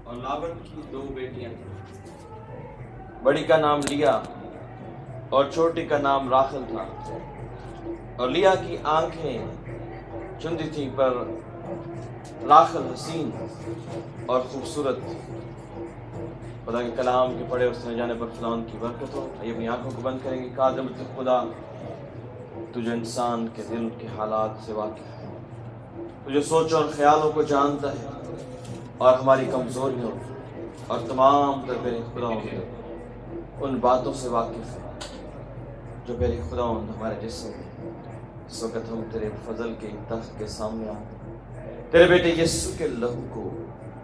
اور لابن کی 2 بیٹیاں تھیں، بڑی کا نام لیا اور چھوٹی کا نام راحل تھا۔ اور لیا کی آنکھیں چندی تھیں، پر راحل حسین اور خوبصورت تھی۔ خدا کے کلام کے پڑھے اور سنے جانے پر خداوند کی برکت ہو۔ آئیے اپنی آنکھوں کو بند کریں گے۔ قادمت خدا، تو جو انسان کے دل کے حالات سے واقف ہے، تو جو سوچوں اور خیالوں کو جانتا ہے اور ہماری کمزوریوں اور تمام تر میرے خداوند ان باتوں سے واقف ہے جو میرے خداوند ہمارے جسم میں۔ اس وقت ہم تیرے فضل کے تخت کے سامنے آتے ہیں، تیرے بیٹے یسوع کے لہو کو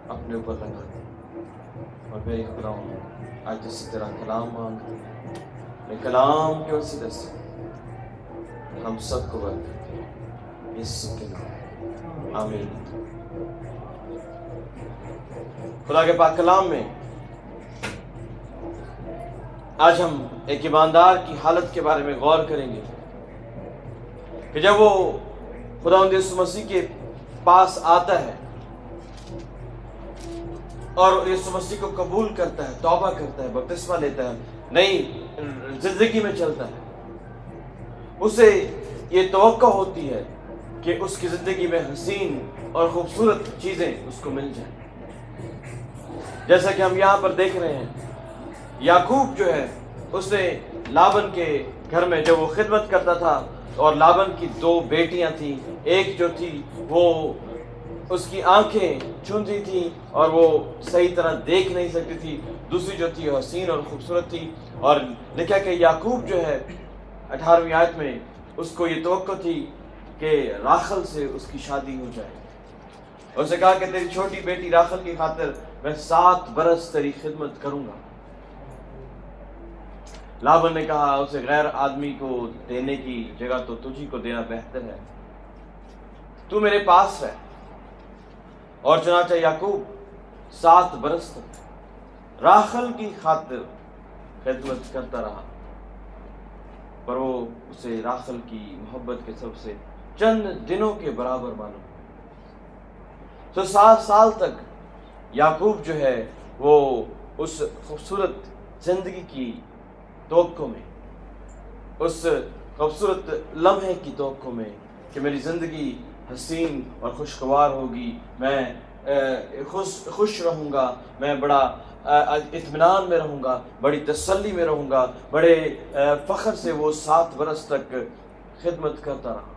اپنے اوپر لگاتے ہیں، اور میرے خداوند آج جس سے تیرا کلام مانگتے ہیں، میرے کلام کے وسیلے سے ہم سب کو برکت دے، یسوع کے نام، آمین۔ خدا کے پاک کلام میں آج ہم ایک ایماندار کی حالت کے بارے میں غور کریں گے کہ جب وہ خداوند یسوع مسیح کے پاس آتا ہے اور یسوع مسیح کو قبول کرتا ہے، توبہ کرتا ہے، بپتسمہ لیتا ہے، نئی زندگی میں چلتا ہے، اسے یہ توقع ہوتی ہے کہ اس کی زندگی میں حسین اور خوبصورت چیزیں اس کو مل جائیں۔ جیسا کہ ہم یہاں پر دیکھ رہے ہیں، یعقوب جو ہے اس نے لابن کے گھر میں جب وہ خدمت کرتا تھا، اور لابن کی 2 بیٹیاں تھیں، ایک جو تھی وہ اس کی آنکھیں چندی تھیں اور وہ صحیح طرح دیکھ نہیں سکتی تھی، دوسری جو تھی حسین اور خوبصورت تھی۔ اور لکھا کہ یعقوب جو ہے 18ویں آیت میں اس کو یہ توقع تھی کہ راحل سے اس کی شادی ہو جائے۔ اور اسے کہا کہ تیری چھوٹی بیٹی راحل کی خاطر میں 7 برس تیری خدمت کروں گا۔ لابن نے کہا اسے غیر آدمی کو دینے کی جگہ تو تجھی کو دینا بہتر ہے، تو میرے پاس رہ۔ اور چنانچہ یعقوب 7 برس تک راحل کی خاطر خدمت کرتا رہا، پر وہ اسے راحل کی محبت کے سبب سے چند دنوں کے برابر معلوم۔ تو 7 سال تک یعقوب جو ہے وہ اس خوبصورت زندگی کی توقع میں، اس خوبصورت لمحے کی توقع میں کہ میری زندگی حسین اور خوشگوار ہوگی، میں خوش رہوں گا، میں بڑا اطمینان میں رہوں گا، بڑی تسلی میں رہوں گا، بڑے فخر سے وہ 7 برس تک خدمت کرتا رہا۔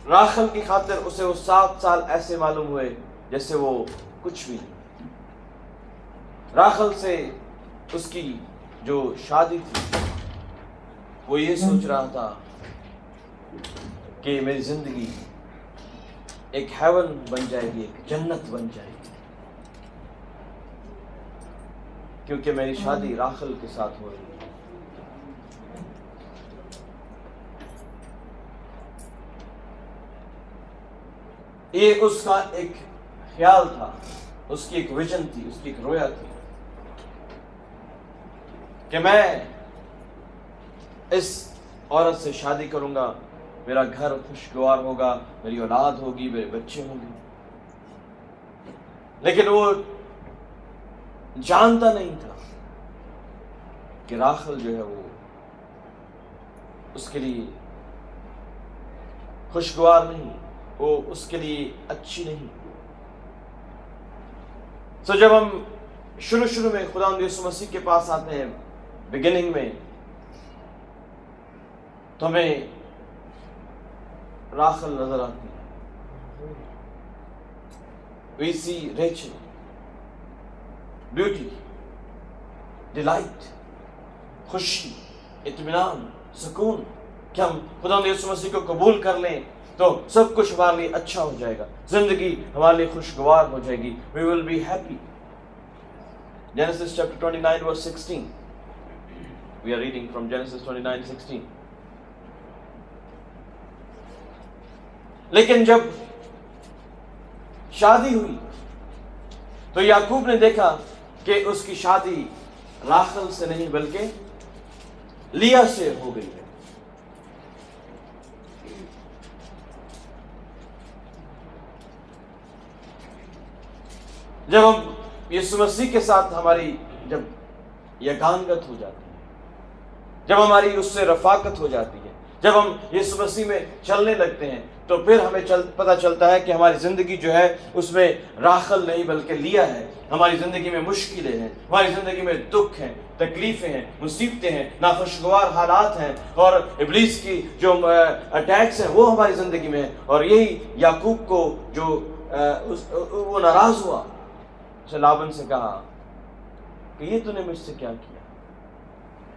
راحل کی خاطر اسے وہ 7 سال ایسے معلوم ہوئے جیسے وہ کچھ بھی نہیں۔ راحل سے اس کی جو شادی تھی وہ یہ سوچ رہا تھا کہ میری زندگی ایک ہیون بن جائے گی، ایک جنت بن جائے گی، کیونکہ میری شادی راحل کے ساتھ ہو رہی ہے۔ یہ اس کا ایک خیال تھا، اس کی ایک ویژن تھی، اس کی ایک رویا تھی کہ میں اس عورت سے شادی کروں گا، میرا گھر خوشگوار ہوگا، میری اولاد ہوگی، میرے بچے ہوں گے۔ لیکن وہ جانتا نہیں تھا کہ راحل جو ہے وہ اس کے لیے خوشگوار نہیں، وہ اس کے لیے اچھی نہیں۔ تو جب ہم شروع میں خداوند یسوع مسیح کے پاس آتے ہیں، بگننگ میں، تو ہمیں راحل نظر آتی ہے۔ We see Rachel, beauty, delight، خوشی، اطمینان، سکون، کہ ہم خداوند یسوع مسیح کو قبول کر لیں تو سب کچھ ہمارے لیے اچھا ہو جائے گا، زندگی ہمارے لیے خوشگوار ہو جائے گی۔ We will be happy۔ Genesis chapter 29 verse 16۔ We are reading from Genesis 29:16۔ لیکن جب شادی ہوئی تو یعقوب نے دیکھا کہ اس کی شادی راحل سے نہیں بلکہ لیا سے ہو گئی ہے۔ جب ہم یسوع مسیح کے ساتھ ہماری جب یگانگت ہو جاتی ہے، جب ہماری اس سے رفاقت ہو جاتی ہے، جب ہم یسوع مسیح میں چلنے لگتے ہیں، تو پھر ہمیں پتہ چلتا ہے کہ ہماری زندگی جو ہے اس میں راخل نہیں بلکہ لیا ہے۔ ہماری زندگی میں مشکلیں ہیں، ہماری زندگی میں دکھ ہیں، تکلیفیں ہیں، مصیبتیں ہیں، ناخوشگوار حالات ہیں، اور ابلیس کی جو اٹیکس ہیں وہ ہماری زندگی میں ہیں۔ اور یہی یعقوب کو جو وہ ناراض ہوا، اسے لاban سے کہا کہ یہ تو نے مجھ سے کیا کیا۔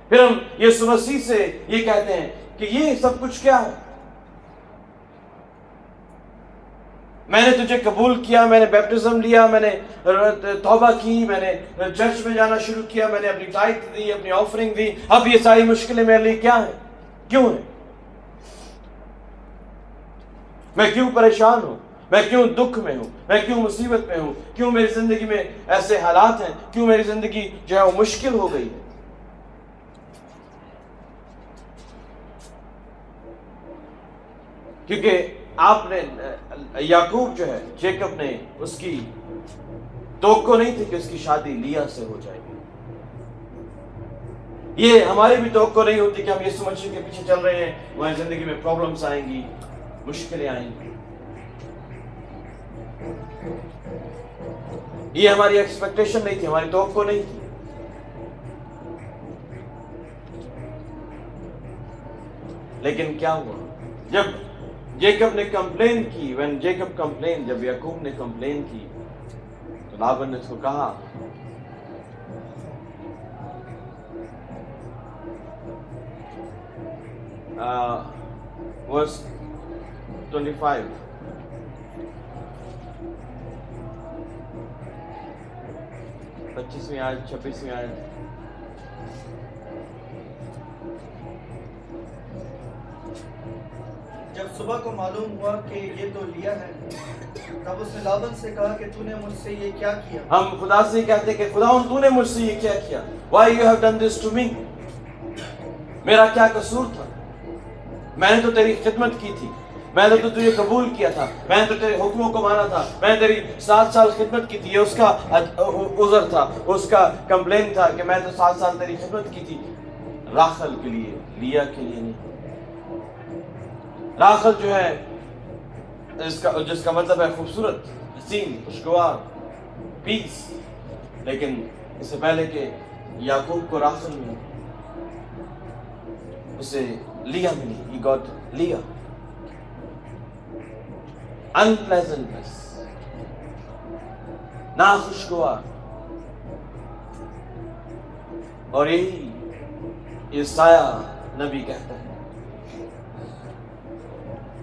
پھر ہم یسوع مسیح سے یہ کہتے ہیں کہ یہ سب کچھ کیا ہے؟ میں نے تجھے قبول کیا، میں نے بیپٹزم لیا، میں نے توبہ کی، میں نے چرچ میں جانا شروع کیا، میں نے اپنی ٹائٹ دی، اپنی آفرنگ دی، اب یہ ساری مشکلیں میرے لیے کیا ہیں؟ کیوں ہیں؟ میں کیوں پریشان ہوں؟ میں کیوں دکھ میں ہوں؟ میں کیوں مصیبت میں ہوں؟ کیوں میری زندگی میں ایسے حالات ہیں؟ کیوں میری زندگی جو ہے وہ مشکل ہو گئی ہے؟ کیونکہ آپ نے یعقوب جو ہے، جیکب نے اس کی توقع نہیں تھی کہ اس کی شادی لیا سے ہو جائے گی۔ یہ ہماری بھی توقع نہیں ہوتی کہ ہم یسوع مسیح کے پیچھے چل رہے ہیں، ہماری زندگی میں پرابلمز آئیں گی، مشکلیں آئیں گی۔ یہ ہماری ایکسپیکٹیشن نہیں تھی، ہماری توقع نہیں تھی۔ لیکن کیا ہوا؟ جب جیکب نے کمپلین کی، when Jacob complained، جب یعقوب نے کمپلین کی تو لاban نے اس کو کہا verse 25 25ویں آیت 26ویں آیت، جب صبح کو معلوم ہوا کہ یہ تو لیا ہے، تب اس نے لاban سے کہا کہ تو نے مجھ سے یہ کیا کیا؟ ہم خدا سے کہتے ہیں کہ خداوند تو نے مجھ سے یہ کیا کیا؟ Why you have done this to me؟ میرا کیا قصور تھا؟ میں نے تو تیری خدمت کی تھی، میں نے تو تجھے قبول کیا تھا، میں نے تو تیرے حکموں کو مانا تھا، میں نے تیری 7 سال خدمت کی تھی۔ یہ اس کا عذر تھا، اس کا کمپلین تھا کہ میں تو 7 سال تیری خدمت کی تھی، راخل کے لیے، لیا کے لیے نہیں۔ راخل جو ہے جس کا مطلب ہے خوبصورت، حسین، خوشگوار، پیس، لیکن اس سے پہلے کہ یعقوب کو راخل ملی، اسے لیا ملی۔ He got لیا، unpleasantness، ناخوشگوار۔ اور یہی یسایہ نبی کہتا ہے،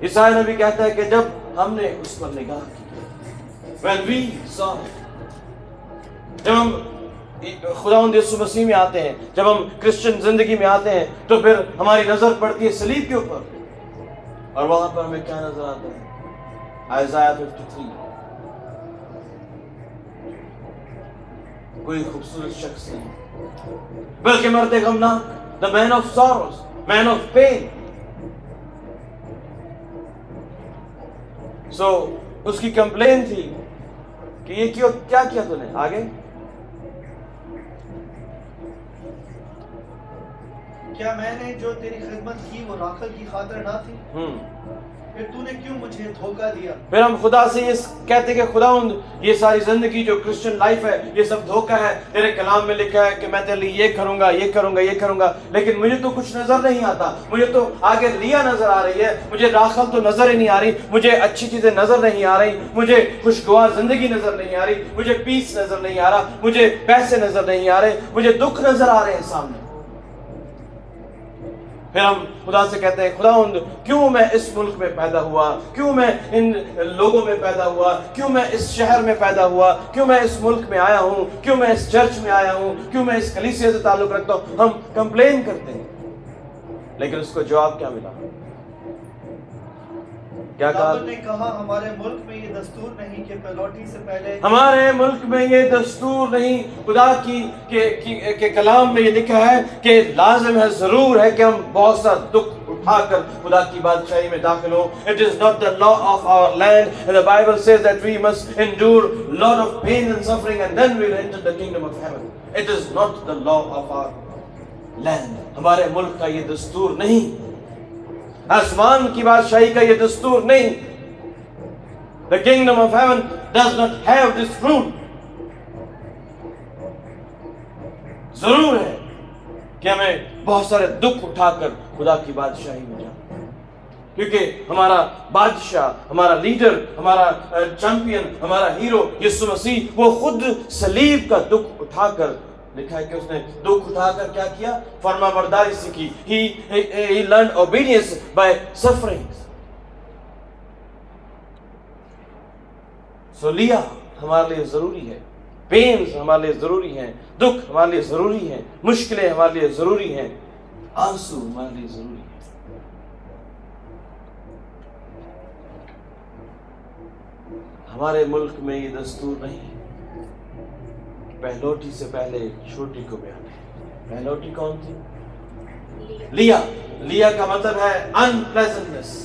یسایہ نبی کہتا ہے کہ جب ہم نے اس پر نگاہ کی، when we saw it، جب ہم خداوند یسوع مسیح میں آتے ہیں، جب ہم کرسچن زندگی میں آتے ہیں، تو پھر ہماری نظر پڑتی ہے صلیب کے اوپر، اور وہاں پر ہمیں کیا نظر آتا ہے؟ ائزایہ 53، کوئی خوبصورت شخص نہیں بلکہ مرد غمناک، the man of sorrows، man of pain۔ سو اس کی کمپلین تھی کہ یہ کیا کیا تو نے؟ آگے کیا میں نے جو تیری خدمت کی وہ راخل کی خاطر نہ تھی؟ پھر تو نے کیوں مجھے دھوکہ دیا؟ پھر ہم خدا سے یہ کہتے کہ خداوند یہ ساری زندگی جو کرسچن لائف ہے یہ سب دھوکہ ہے، تیرے کلام میں لکھا ہے کہ میں تیرے لیے یہ کروں گا، یہ کروں گا، یہ کروں گا، لیکن مجھے تو کچھ نظر نہیں آتا، مجھے تو آگے لیا نظر آ رہی ہے، مجھے راخل تو نظر ہی نہیں آ رہی، مجھے اچھی چیزیں نظر نہیں آ رہی، مجھے خوشگوار زندگی نظر نہیں آ رہی، مجھے پیس نظر نہیں آ رہا، مجھے پیسے نظر نہیں آ رہے، مجھے دکھ نظر آ رہے ہیں سامنے۔ پھر ہم خدا سے کہتے ہیں خداوند کیوں میں اس ملک میں پیدا ہوا، کیوں میں ان لوگوں میں پیدا ہوا، کیوں میں اس شہر میں پیدا ہوا، کیوں میں اس ملک میں آیا ہوں، کیوں میں اس چرچ میں آیا ہوں، کیوں میں اس کلیسیا سے تعلق رکھتا ہوں۔ ہم کمپلین کرتے ہیں، لیکن اس کو جواب کیا ملا؟ کیا کہا؟ لاban نے کہا ہمارے ملک میں یہ دستور نہیں کہ پہلوٹی سے پہلے، ہمارے ملک میں یہ دستور نہیں، خدا کے کلام میں یہ لکھا ہے کہ لازم ہے، ضرور ہے کہ ہم بہت سا دکھ اٹھا کر خدا کی بادشاہی میں داخل ہو. It is not the law of our land, and the Bible says that we must endure lot of pain and suffering and then we'll enter the kingdom of heaven. It is not the law of our land. ہمارے ملک کا یہ دستور نہیں, آسمان کی بادشاہی کا یہ دستور نہیں. The kingdom of heaven does not have this rule. ضرور ہے کہ ہمیں بہت سارے دکھ اٹھا کر خدا کی بادشاہی میں جانا, کیونکہ ہمارا بادشاہ, ہمارا لیڈر, ہمارا چیمپئن, ہمارا ہیرو یسوع مسیح, وہ خود صلیب کا دکھ اٹھا کر, لکھا ہے کہ اس نے دکھ اٹھا کر کیا کیا, فرما برداری سیکھی. He learned obedience by suffering. So لیا ہمارے لیے ضروری ہے, پینز ہمارے لیے ضروری ہیں, دکھ ہمارے لیے ضروری ہیں, مشکلیں ہمارے لیے ضروری ہیں, آنسو ہمارے لیے ضروری ہیں. ہمارے ملک میں یہ دستور نہیں ہے. پہلوٹی سے پہلے چھوٹی کو بیان ہے. پہلوٹی کون تھی؟ لیا. لیا کا مطلب ہے unpleasantness.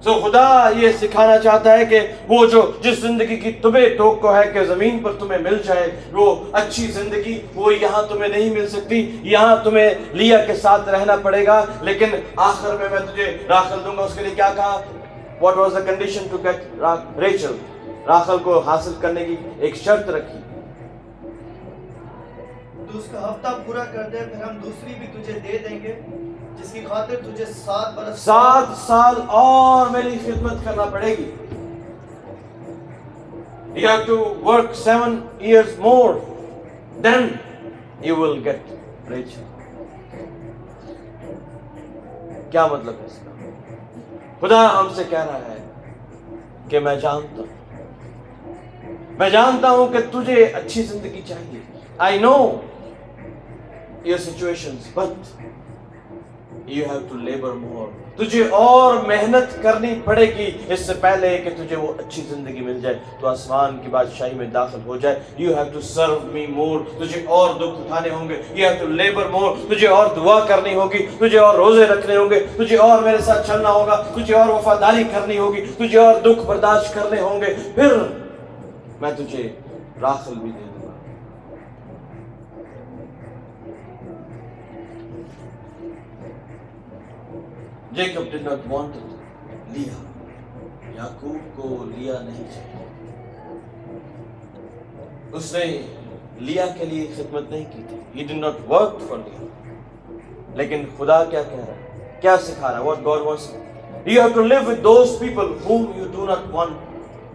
تو خدا یہ سکھانا چاہتا ہے کہ وہ جو جس زندگی کی تمہیں توقع ہے کہ زمین پر تمہیں مل جائے, وہ اچھی زندگی, وہ یہاں تمہیں نہیں مل سکتی. یہاں تمہیں لیا کے ساتھ رہنا پڑے گا, لیکن آخر میں تجھے راخل دوں گا. اس کے لیے کیا کہا؟ What was the condition to get Rachel? راخل کو حاصل کرنے کی ایک شرط رکھی. تو اس کا ہفتہ پورا کر دے, پھر ہم دوسری بھی تجھے دے دیں گے, جس کی خاطر تجھے 7 سال اور میری خدمت کرنا پڑے گی. You have to work 7 years more, then you will get Rachel. کیا مطلب ہے اس کا؟ خدا ہم سے کہہ رہا ہے کہ میں جانتا ہوں کہ تجھے اچھی زندگی چاہیے. I know your situations, but you have to labor more. تجھے اور محنت کرنی پڑے گی اس سے پہلے کہ تجھے وہ اچھی زندگی مل جائے, تو آسمان کی بادشاہی میں داخل ہو جائے. You have to serve me more. تجھے اور دکھ اٹھانے ہوں گے. You have to labor more. تجھے اور دعا کرنی ہوگی, تجھے اور روزے رکھنے ہوں گے, تجھے اور میرے ساتھ چلنا ہوگا, تجھے اور وفاداری کرنی ہوگی, تجھے اور دکھ برداشت کرنے ہوں گے, پھر میں تجھے راخل بھی دے دوں گا. Jacob did not want it. لیا, یعقوب کو لیا نہیں چاہیے. اس نے لیا کے لیے خدمت نہیں کی تھی. He did not work for لیا. لیکن خدا کیا کہہ رہا ہے, کیا سکھا رہا ہے? What God wants. You have to live with those people whom you do not want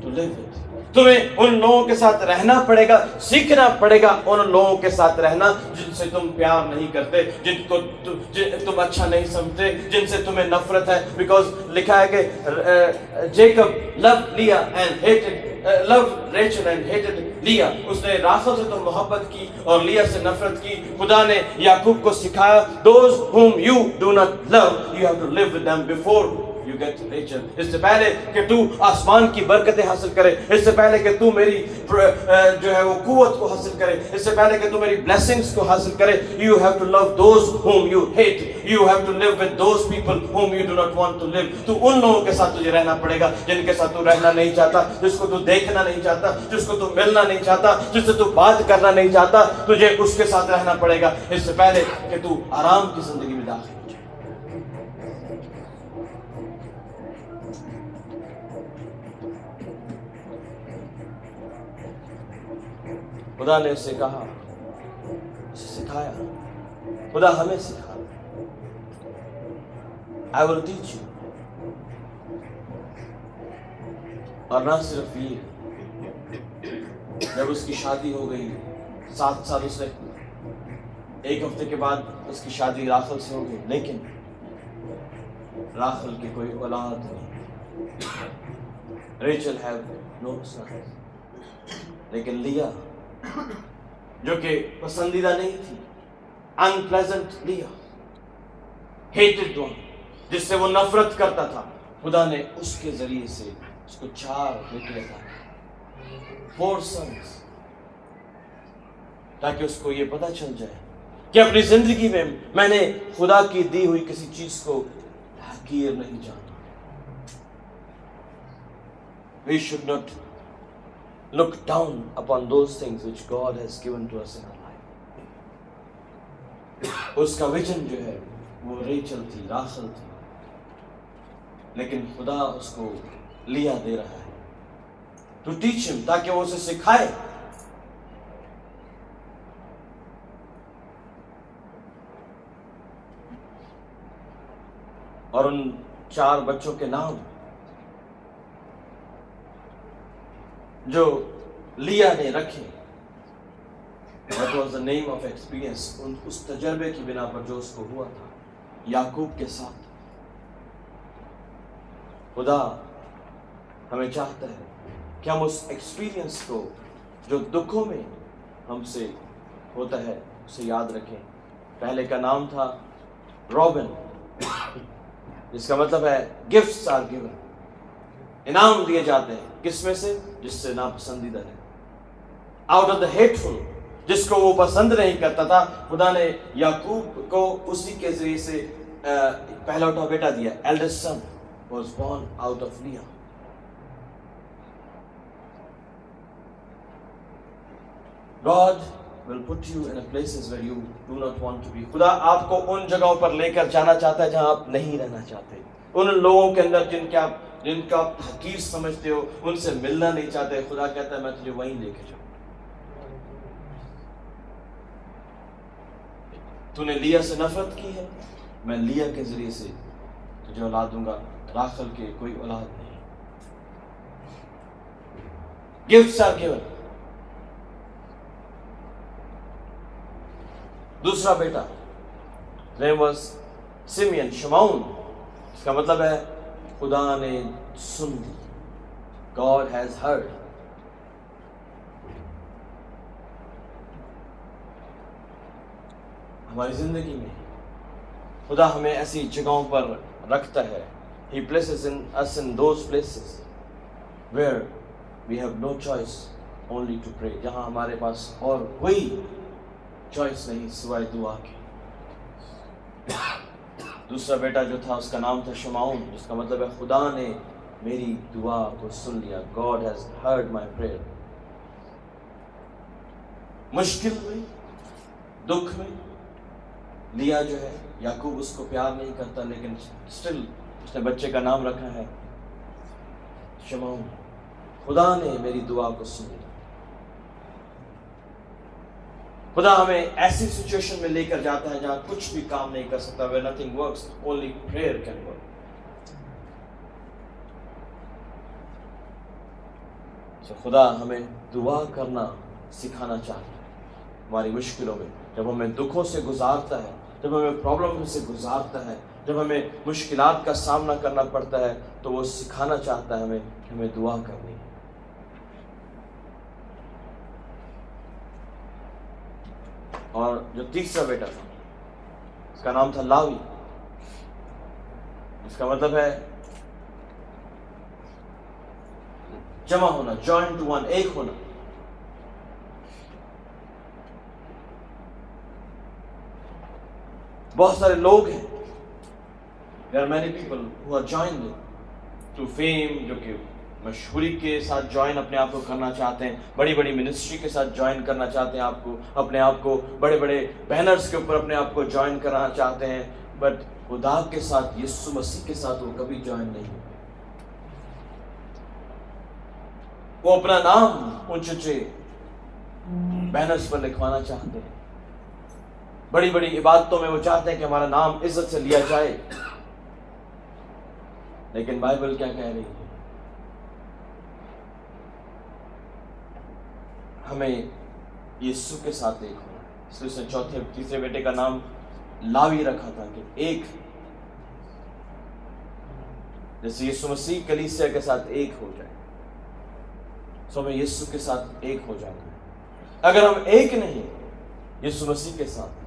to live with. تمہیں ان لوگوں کے ساتھ رہنا پڑے گا, سیکھنا پڑے گا ان لوگوں کے ساتھ رہنا جن سے تم پیار نہیں کرتے, جن کو تم اچھا نہیں سمجھتے, جن سے تمہیں نفرت ہے. بیکاز لکھا ہے کہ Jacob loved Leah and loved Rachel and hated Leah. اس نے راخل سے تو محبت کی اور لیا سے نفرت کی. خدا نے یعقوب کو سکھایا, those whom you do not love, you have to live with them before you get Rachel. اس سے پہلے کہ تو آسمان کی برکتیں حاصل کرے, اس سے پہلے کہ تو میری جو ہے وہ قوت کو حاصل کرے, اس سے پہلے کہ تو میری blessings کو حاصل کرے, you have to love those whom you hate. You have to live with those people whom you do not want to live. تو ان لوگوں کے ساتھ تجھے رہنا پڑے گا جن کے ساتھ تو رہنا نہیں چاہتا, جس کو تو دیکھنا نہیں چاہتا, جس کو تو ملنا نہیں چاہتا, جس سے تو بات کرنا نہیں چاہتا, تجھے اس کے ساتھ رہنا پڑے گا اس سے پہلے کہ تو آرام کی زندگی میں داخل. خدا نے اسے کہا, اسے سکھایا, خدا ہمیں سکھا. I will teach you. اور نہ صرف یہ, جب اس کی شادی ہو گئی 7 سال, اس نے 1 ہفتے کے بعد اس کی شادی راخل سے ہو گئی, لیکن راخل کی کوئی اولاد نہیں. Rachel have know since. لیکن لیا جو کہ پسندیدہ نہیں تھی, unpleasant لیا, hated one, جس سے وہ نفرت کرتا تھا, خدا نے اس کے ذریعے سے اس کو 4 بیٹے عطا کیے, 4 sons, تاکہ اس کو یہ پتہ چل جائے کہ اپنی زندگی میں نے خدا کی دی ہوئی کسی چیز کو حقیر نہیں جانا. We should not look down upon those things which God has given to us in our life. اس کا ویژن جو ہے وہ ریچل تھی, راخل تھی, لیکن خدا اس کو لیا دے رہا ہے ٹو ٹیچ ہم, تاکہ وہ اسے سکھائے. اور ان 4 بچوں کے نام جو لیا نے رکھے, that was the name of experience, اس تجربے کی بنا پر جو اس کو ہوا تھا یعقوب کے ساتھ. خدا ہمیں چاہتا ہے کہ ہم اس ایکسپیرینس کو جو دکھوں میں ہم سے ہوتا ہے اسے یاد رکھیں. پہلے کا نام تھا روبن, جس کا مطلب ہے گفٹس آر گیون, انعام دیے جاتے ہیں. کس میں سے؟ جس سے ناپسندیدہ ہے. آؤٹ آف دا ہیٹفل, جس کو وہ پسند نہیں کرتا تھا. خدا نے یعقوب کو اسی کے ذریعے سے پہلا اٹھا بیٹا دیا. Eldest son was born out of Leah. God will put you in a places where you do not want to be. خدا آپ کو ان جگہوں پر لے کر جانا چاہتا ہے جہاں آپ نہیں رہنا چاہتے. ان لوگوں کے اندر جن کا آپ حقیر سمجھتے ہو, ان سے ملنا نہیں چاہتے. خدا کہتا ہے میں تجھے وہیں لے کے جاؤں. تو نے لیا سے نفرت کی ہے, میں لیا کے ذریعے سے تجھے اولاد دوں گا. راخل کے کوئی اولاد نہیں. Gifts are given. دوسرا بیٹا name was سمیون, شمعون, اس کا مطلب ہے خدا نے سن لی. God has heard. ہماری زندگی میں خدا ہمیں ایسی جگہوں پر رکھتا ہے. He places us in those places where we have no choice only to pray. جہاں ہمارے پاس اور کوئی چوائس نہیں سوائے دعا کی. دوسرا بیٹا جو تھا اس کا نام تھا شمعون, جس کا مطلب ہے خدا نے میری دعا کو سن لیا. God has heard my prayer. مشکل میں, دکھ میں, لیا جو ہے, یعقوب اس کو پیار نہیں کرتا, لیکن اسٹل اس نے بچے کا نام رکھا ہے شمعون. خدا نے میری دعا کو سن لیا. خدا ہمیں ایسی سچویشن میں لے کر جاتا ہے جہاں کچھ بھی کام نہیں کر سکتا. where nothing works, only prayer can work. So خدا ہمیں دعا کرنا سکھانا چاہتا ہے. ہماری مشکلوں میں جب ہمیں دکھوں سے گزارتا ہے, جب ہمیں پرابلم سے گزارتا ہے, جب ہمیں مشکلات کا سامنا کرنا پڑتا ہے, تو وہ سکھانا چاہتا ہے ہمیں دعا کرنی ہے. اور جو تیسرا بیٹا تھا اس کا نام تھا لاوی, اس کا مطلب ہے جمع ہونا, جوائن ٹو ون, ایک ہونا. بہت سارے لوگ ہیں, there are many people who are joined to fame, جو کہ مشہوری کے ساتھ جوائن اپنے آپ کو کرنا چاہتے ہیں, بڑی بڑی منسٹری کے ساتھ جوائن کرنا چاہتے ہیں اپنے آپ کو بڑے بڑے بینرز کے اوپر اپنے آپ کو جوائن کرنا چاہتے ہیں, بٹ خدا کے ساتھ, یسوع مسیح کے ساتھ وہ کبھی جوائن نہیں ہوتے. وہ اپنا نام اونچے بینرز پر لکھوانا چاہتے ہیں, بڑی بڑی عبادتوں میں وہ چاہتے ہیں کہ ہمارا نام عزت سے لیا جائے. لیکن بائبل کیا کہہ رہی ہے؟ ہمیں یسوع کے ساتھ ایک ہونا ہے. اس لیے اس نے تیسرے بیٹے کا نام لاوی رکھا تھا کہ ایک, جیسے یسوع مسیح کلیسیا کے ساتھ ایک ہو جائے, سو ہمیں یسوع کے ساتھ ایک ہو جانا ہے. اگر ہم ایک نہیں یسوع مسیح کے ساتھ,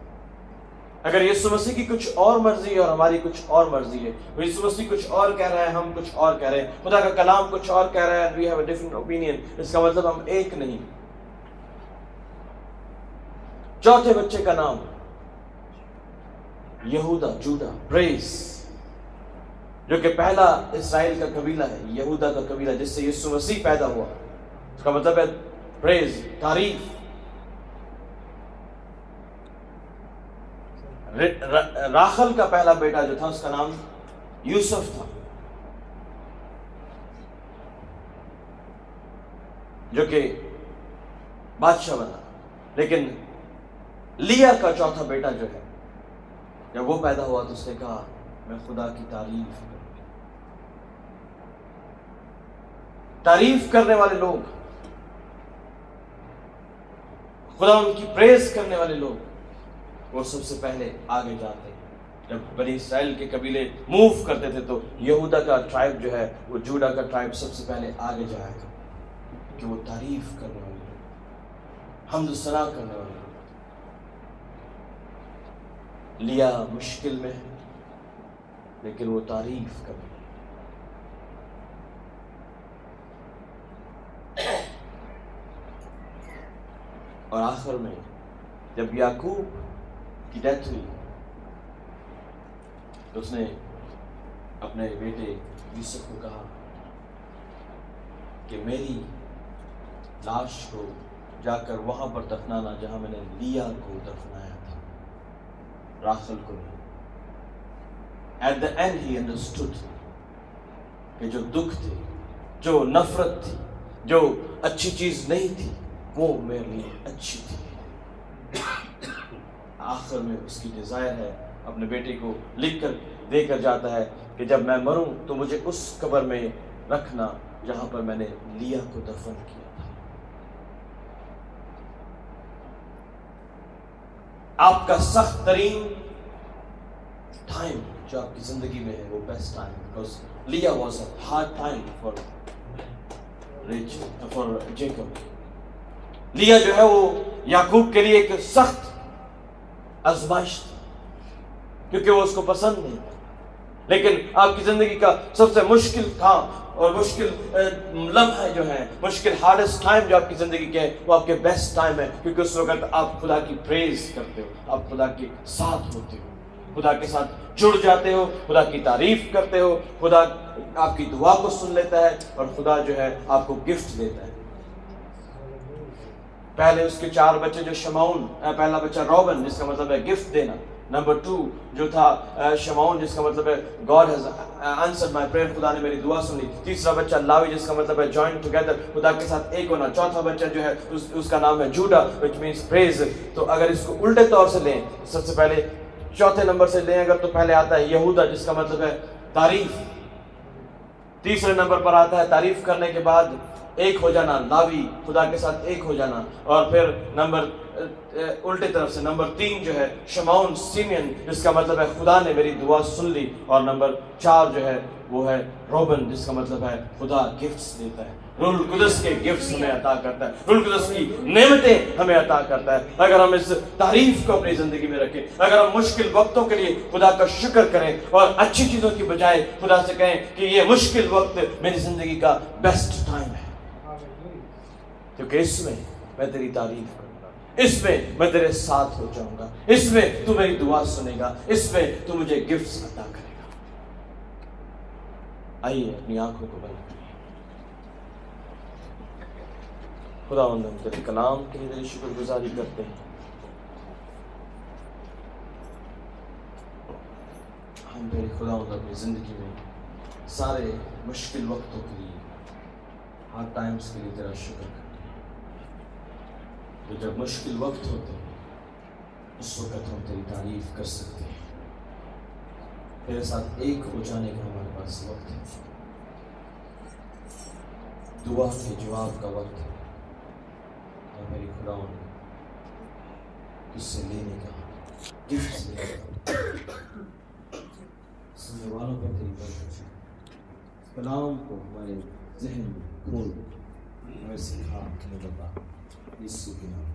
اگر یسوع مسیح کی کچھ اور مرضی ہے اور ہماری کچھ اور مرضی ہے, یسوع مسیح کچھ اور کہہ رہا ہے, ہم کچھ اور کہہ رہے ہیں, خدا کا کلام کچھ اور کہہ رہا ہے, we have a different opinion, اس کا مطلب ہم ایک نہیں. چوتھے بچے کا نام یہودا، جوڈا، پریز، جو کہ پہلا اسرائیل کا قبیلہ ہے، یہودا کا قبیلہ جس سے یسوع مسیح پیدا ہوا، اس کا مطلب ہے پریز، تعریف۔ راخل کا پہلا بیٹا جو تھا اس کا نام یوسف تھا، جو کہ بادشاہ بنا۔ لیکن لیا کا چوتھا بیٹا جو ہے، جب وہ پیدا ہوا تو اس نے کہا میں خدا کی تعریف کروں۔ تعریف کرنے والے لوگ، خدا ان کی پریز کرنے والے لوگ، وہ سب سے پہلے آگے جاتے ہیں۔ جب بنی اسرائیل کے قبیلے موو کرتے تھے تو یہودا کا ٹرائب جو ہے، وہ جوڈا کا ٹرائب سب سے پہلے آگے جایا کرتا کہ وہ تعریف کرنے والے لوگ، حمد و ثنا کرنے والے لوگ۔ لیا مشکل میں ہے لیکن وہ تعریف کرنے، اور آخر میں جب یعقوب کی ڈیتھ ہوئی تو اس نے اپنے بیٹے یوسف کو کہا کہ میری لاش کو جا کر وہاں پر دفنانا جہاں میں نے لیا کو دفنایا تھا، راخل کو نہیں۔ At the end he understood کہ جو دکھ تھے، جو نفرت تھی، جو اچھی چیز نہیں تھی، وہ میرے لیے اچھی تھی۔ آخر میں اس کی ڈیزائر ہے، اپنے بیٹے کو لکھ کر دے کر جاتا ہے کہ جب میں مروں تو مجھے اس قبر میں رکھنا جہاں پر میں نے لیا کو دفن کیا تھا۔ آپ کا سخت ترین ٹائم جو آپ کی زندگی میں ہے وہ بیسٹ ٹائم، بیکاز لیا was a hard time for Jacob. لیا جو ہے وہ یعقوب کے لیے ایک سخت آزمائش تھی کیونکہ وہ اس کو پسند نہیں تھا۔ لیکن آپ کی زندگی کا سب سے مشکل کام اور مشکل لمحہ جو ہے، مشکل ہارڈسٹ ٹائم جو آپ کی زندگی کے ہے، وہ آپ کے بیسٹ ٹائم ہے، کیونکہ اس وقت آپ خدا کی پریز کرتے ہو، آپ خدا کے ساتھ ہوتے ہو، خدا کے ساتھ جڑ جاتے ہو، خدا کی تعریف کرتے ہو، خدا آپ کی دعا کو سن لیتا ہے اور خدا جو ہے آپ کو گفٹ دیتا ہے۔ پہلے اس کے 4 بچے جو شمعون، پہلا بچہ روبن جس کا مطلب ہے گفٹ دینا، نمبر 2 جو تھا شمعون جس کا مطلب ہے God has answered my prayer، خدا نے میری دعا سنی۔ تیسرا بچہ لاوی جس کا مطلب ہے join together، خدا کے ساتھ ایک ہونا۔ چوتھا بچہ جو ہے اس کا نام ہے جوڈا which means praise۔ تو اگر اس کو الٹے طور سے لیں، سب سے پہلے چوتھے نمبر سے لیں اگر، تو پہلے آتا ہے یہودا جس کا مطلب ہے تعریف، تیسرے نمبر پر آتا ہے تعریف کرنے کے بعد ایک ہو جانا، لاوی خدا کے ساتھ ایک ہو جانا، اور پھر نمبر الٹے طرف سے نمبر 3 جو ہے شمعون سیمین جس کا مطلب ہے خدا نے میری دعا سن لی، اور نمبر 4 جو ہے وہ ہے روبن جس کا مطلب ہے خدا گفٹس دیتا ہے، روح القدس کے گفٹس ہمیں عطا کرتا ہے، روح القدس کی نعمتیں ہمیں عطا کرتا ہے۔ اگر ہم اس تعریف کو اپنی زندگی میں رکھیں، اگر ہم مشکل وقتوں کے لیے خدا کا شکر کریں اور اچھی چیزوں کی بجائے خدا سے کہیں کہ یہ مشکل وقت میری زندگی کا بیسٹ ٹائم ہے، کیونکہ اس میں میں تیری تعریف کروں گا، اس میں میں تیرے ساتھ ہو جاؤں گا، اس میں تو میری دعا سنے گا، اس میں تو مجھے گفٹس عطا کرے گا۔ آئیے اپنی آنکھوں کو بند کریے۔ خداوند ہم تیرے کلام کے لیے تیری شکر گزاری کرتے ہیں، ہم تیرے خداوند اپنی زندگی میں سارے مشکل وقتوں کے لیے، ہارڈ ٹائمز کے لیے تیرا شکر کرتے ہیں۔ تو جب مشکل وقت ہوتے ہیں اس وقت ہم تیری تعریف کر سکتے ہیں، تیرے ساتھ ایک ہو جانے کا ہمارے پاس وقت ہے، دعا کے جواب کا وقت ہے، اور میری خداوند اس سے لینے کا، گفٹ لینے کا، سننے والوں پر تیری برکت ہے، کلام کو ہمارے ذہن میں کھول ہمیں سکھا، ہمیں بتا، یسوع کے نام۔